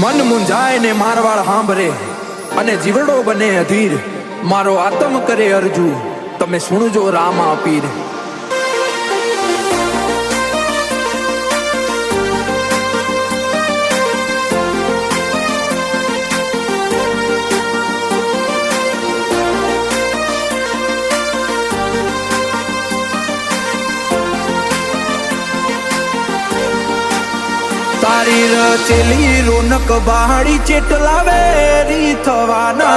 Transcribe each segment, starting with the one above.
મન મુંજાય ને મારવાળ સાંભળે અને જીવડો બને અધીર, મારો આતમ કરે અરજુ, તમે સુણજો રામા પીર. તારી રચેલી રોનક બહાડી ચેટલા વેરી થવાના,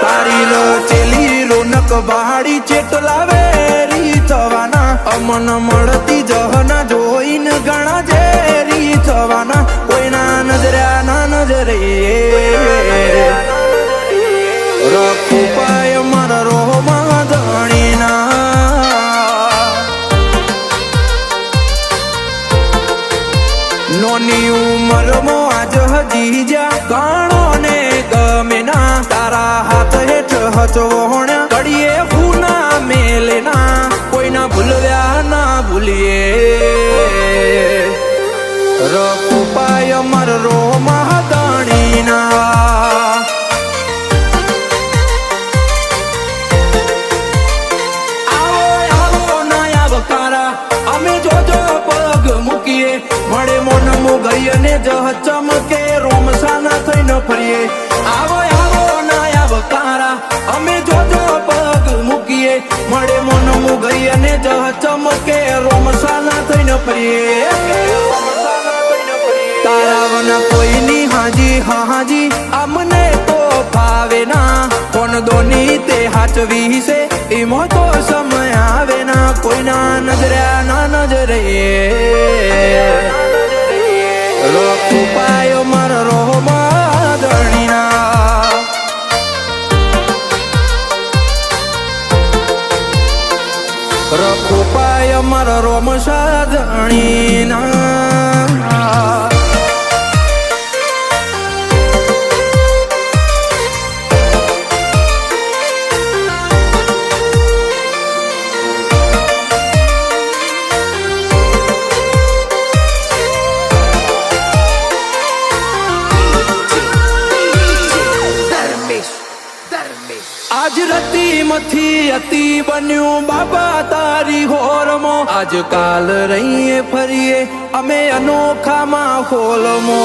તારી રચેલી રોનક બહાડી ચેટલા વેરી થવાના. અમન મળતી જહના જોઈને ઘણા ઝેરી થવાના, કોઈના નજર્યા ના નજરે રખું પાય મારા રોમાં ધણીના. નોની ઉંમરમાં આજ હજી જા ગાણો ને ગમે ના, તારા હાથ હેઠ હચવોણ્યા કડીએ હુના મેલેના, કોઈના ભૂલ્યા ના ભૂલીએ રખું પાય મર રોમાં ધણીના. મળે મોન મુગઈ ને જહ ચમકે રોમ સાના થઈને ફરીએ. આવો આવો ના આવકારા અમે જોજો પગ મૂકીએ, મળે મોન મુગઈ ને જહ ચમકે રોમ સાના થઈને ફરીએ. તારા વના કોઈની હાજી હાજી અમને તો ફાવે ના, કોણ દોની તે હાચવી છે એમાં તો સમય આવે ના, કોઈના નજર્યા ના નજરે રખું પાયો મારા રોમાં ધણીના. રખું પાયો મારા રોમ સાધણીના. આજ રતી મથી અતિ બન્યું બાબા તારી હોરમો, આજ કાલ રહીએ ફરીએ અમે અનોખા માહોલમો.